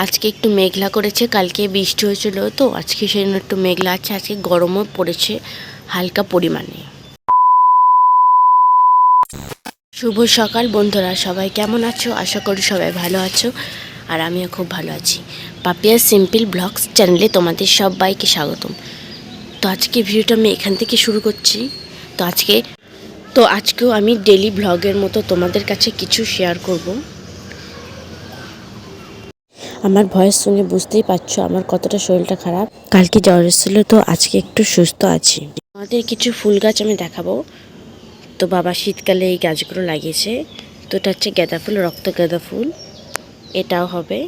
আজকে একটু মেঘলা করেছে, কালকে বৃষ্টি হয়েছিল তো আজকে সেই জন্য একটু মেঘলা আছে। আজকে গরমও পড়েছে হালকা পরিমাণে। শুভ সকাল বন্ধুরা, সবাই কেমন আছো? আশা করি সবাই ভালো আছো, আর আমিও খুব ভালো আছি। পাপিয়া সিম্পল ব্লগস চ্যানেলে তোমাদের সবাইকে স্বাগতম। তো আজকে ভিডিওটা আমি এখান থেকে শুরু করছি। তো আজকেও আমি ডেলি ব্লগের মতো তোমাদের কাছে কিছু শেয়ার করব। আমার ভয়েস শুনে বুঝতেই পারছো আমার কতটা শরীরটা খারাপ। কালকে জ্বর এসেছিলো, তো আজকে একটু সুস্থ আছি। আমাদের কিছু ফুল গাছ আমি দেখাবো। তো বাবা শীতকালে এই গাছগুলো লাগিয়েছে। তো এটা হচ্ছে গাঁদা ফুল, রক্ত গাঁদা ফুল, এটাও হবে।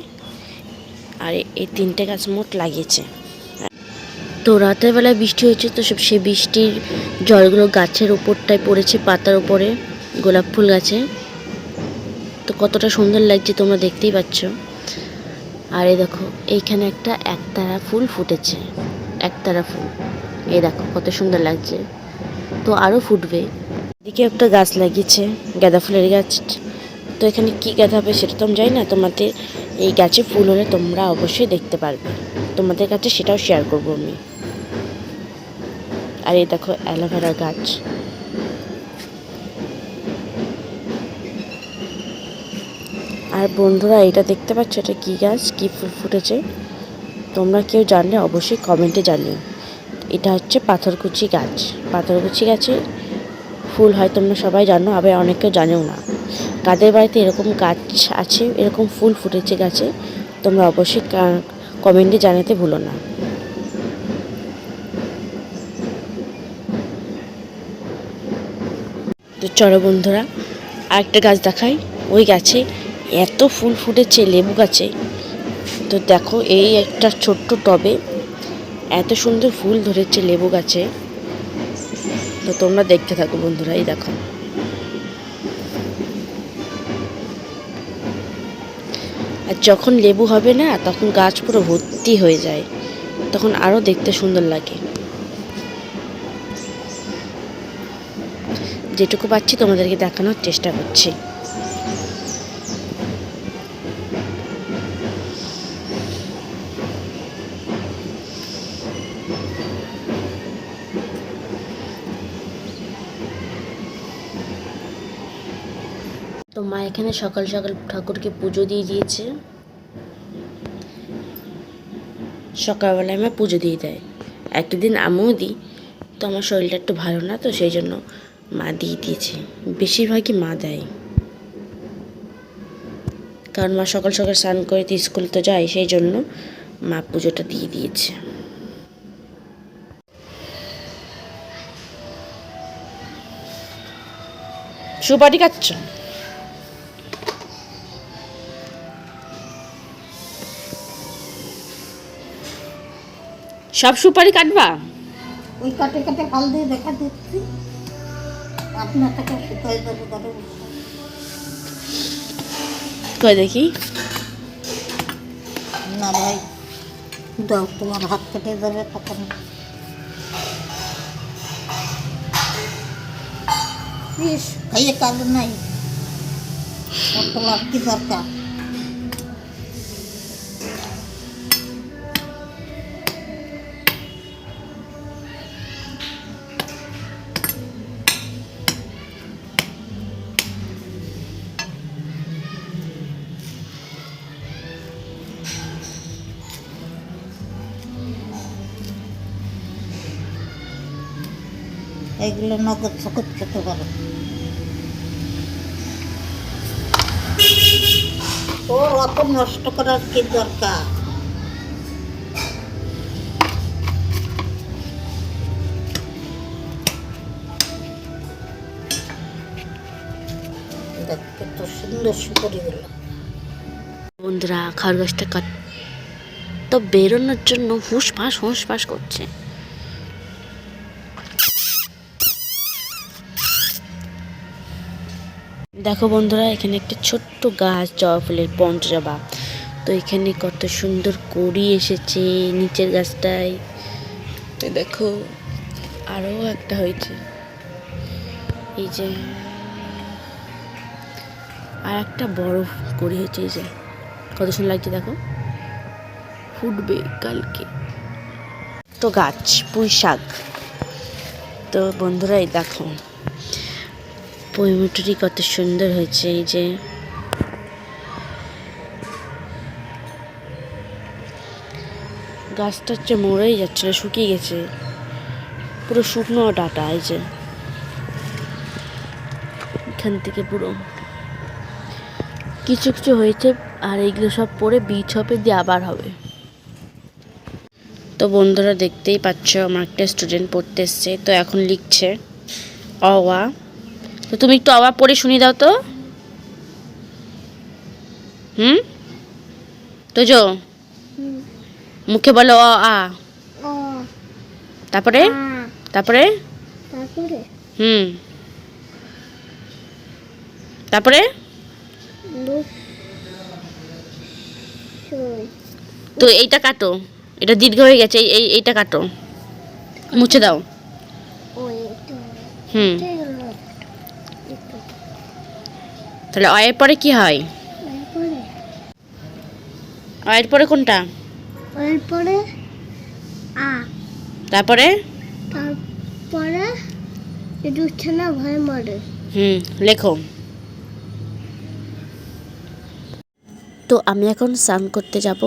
আর এই তিনটে গাছ মোট লাগিয়েছে। তো রাতের বেলায় বৃষ্টি হয়েছে, তো সেই বৃষ্টির জলগুলো গাছের উপরটায় পড়েছে, পাতার উপরে, গোলাপ ফুল গাছে। তো কতটা সুন্দর লাগছে তোমরা দেখতেই পাচ্ছ। আর এই দেখো এইখানে একটা একতারা ফুল ফুটেছে, একতারা ফুল, এই দেখো কত সুন্দর লাগছে। তো আরও ফুটবে। এদিকে একটা গাছ লাগিয়েছে, গাঁদা ফুলের গাছ। তো এখানে কি গাঁদা হবে সেটা তো আমি জানি না। তোমাদের এই গাছে ফুল হলে তোমরা অবশ্যই দেখতে পারবে, তোমাদের কাছে সেটাও শেয়ার করবো আমি। আর এই দেখো অ্যালোভেরা গাছ। আর বন্ধুরা এটা দেখতে পাচ্ছ, এটা কি গাছ, কি ফুল ফুটেছে? তোমরা কেউ জানলে অবশ্যই কমেন্টে জানিও। এটা হচ্ছে পাথরকুচি গাছ। পাথরকুচি গাছে ফুল হয় তোমরা সবাই জানো, আবার অনেকেও জানেও না। কাদের বাড়িতে এরকম গাছ আছে, এরকম ফুল ফুটেছে গাছে, তোমরা অবশ্যই কমেন্টে জানাতে ভুলো না। তো চলো বন্ধুরা আরেকটা গাছ দেখাই। ওই গাছে এত ফুল ফুটেছে, লেবু গাছে। তো দেখো এই একটা ছোট্ট টবে এত সুন্দর ফুল ধরেছে লেবু গাছে। তো তোমরা দেখতে থাকো বন্ধুরা। এই দেখো, আর যখন লেবু হবে না তখন গাছ পুরো ভর্তি হয়ে যায়, তখন আরও দেখতে সুন্দর লাগে। যেটুকু পাচ্ছি তোমাদেরকে দেখানোর চেষ্টা করছি। তো মা এখানে সকাল সকাল ঠাকুরকে পুজো দিয়ে দিয়েছে। সকালবেলায় মা পুজো দিয়ে দেয়, একটা দিন আমিও দিই। তো আমার শরীরটা একটু ভালো না, তো সেই জন্য মা দিয়ে দিয়েছে। বেশিরভাগই মা দেয়, কারণ মা সকাল সকাল স্নান করে তো স্কুল তো যায়, সেই জন্য মা পুজোটা দিয়ে দিয়েছে। সুপারি খাচ্ছ? সব সুপারি কাটবা? ওই কাটে কাটে ফল দিয়ে দেখা দিচ্ছি, আপনার টাকা শুকাই যাবে ঘরে বসে। কই দেখি। না ভাই, দাও, তোমার হাত কেটে যাবে তখন। ইস, খাইয়ে কাজ নাই, তোমার কি দরকার? এগুলো নগদ সকত খেতে পারো। তোর অত নষ্ট করার কি দরকার? দেখ কত সুন্দর সুপারি গুলো। বন্ধুরা খরগোশটা তো বেরোনোর জন্য হুঁশ ফাঁস করছে। দেখো বন্ধুরা এখানে একটা ছোট্ট গাছ, জবা ফুলের পঞ্চজবা। তো এখানে কত সুন্দর কড়ি এসেছে নিচের গাছটায়। তো দেখো আরও একটা হয়েছে, এই যে আর একটা বড় কড়ি হয়েছে, এই যে কত সুন্দর লাগছে দেখো। ফুটবে কালকে। তো গাছ পুঁই শাক। তো বন্ধুরা এই দেখো পুঁইমুটুরি কত সুন্দর হয়েছে। এই যে গাছটা হচ্ছে মরেই যাচ্ছিল, শুকিয়ে গেছে, পুরো শুকনো ডাটা। এই যে এখান থেকে পুরো কিছু কিছু হয়েছে, আর এইগুলো সব পরে বীজ হবে, দিয়ে আবার হবে। তো বন্ধুরা দেখতেই পাচ্ছ আমার একটা স্টুডেন্ট পড়তে এসছে, তো এখন লিখছে অ আ। তো তুমি একটু অ আ পড়ে শুনিয়ে দাও তো। তো যো মুখে বলো অ আ, তারপরে তারপরে তারপরে তো এইটা কাটো, এটা দীর্ঘ হয়ে গেছে, এইটা কাটো, মুছে দাও। তাহলে অয়ের পরে কি হয়? অয়ের পরে কোনটা? পরে আ, তারপরে তারপরে এটা হচ্ছে না ভয় মরে। লেখো। তো আমি এখন স্নান করতে যাব,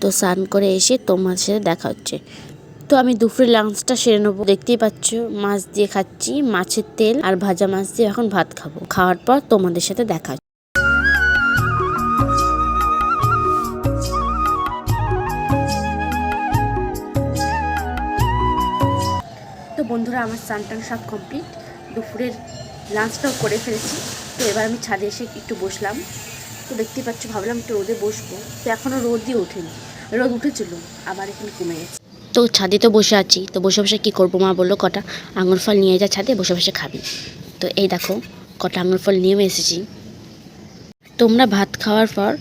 তো স্নান করে এসে তোমার সাথে দেখা হচ্ছে। তো আমি দুপুরে লাঞ্চটা সেরে নেবো। দেখতেই পাচ্ছ মাছ দিয়ে খাচ্ছি, মাছের তেল আর ভাজা মাছ দিয়ে এখন ভাত খাবো। খাওয়ার পর তোমাদের সাথে দেখা হচ্ছে। তো বন্ধুরা আমার স্নান টান সব কমপ্লিট, দুপুরের লাঞ্চটাও করে ফেলেছি। তো এবার আমি ছাদে এসে একটু বসলাম। তো দেখতেই পাচ্ছ ভাবলাম একটু রোদে বসবো, তো এখনও রোদ দিয়ে ওঠেনি, রোদ উঠেছিল আবার এখানে কমে গেছে। তো ছাদে তো বসে আছি, তো বসে বসে কী করবো, মা বললো কটা আঙুর ফল নিয়ে যা ছাদে, বসে বসে খাবি। তো এই দেখো কটা আঙুর ফল নিয়ে এসেছি। তোমরা ভাত খাওয়ার পর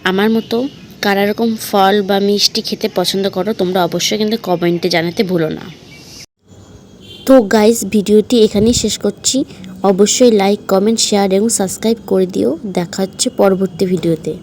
আমার মতো কারা রকম ফল বা মিষ্টি খেতে পছন্দ করো তোমরা অবশ্যই কিন্তু কমেন্টে জানাতে ভুলো না। তো গাইস ভিডিওটি এখানেই শেষ করছি। অবশ্যই লাইক, কমেন্ট, শেয়ার এবং সাবস্ক্রাইব করে দিও। দেখা হচ্ছে পরবর্তী ভিডিওতে।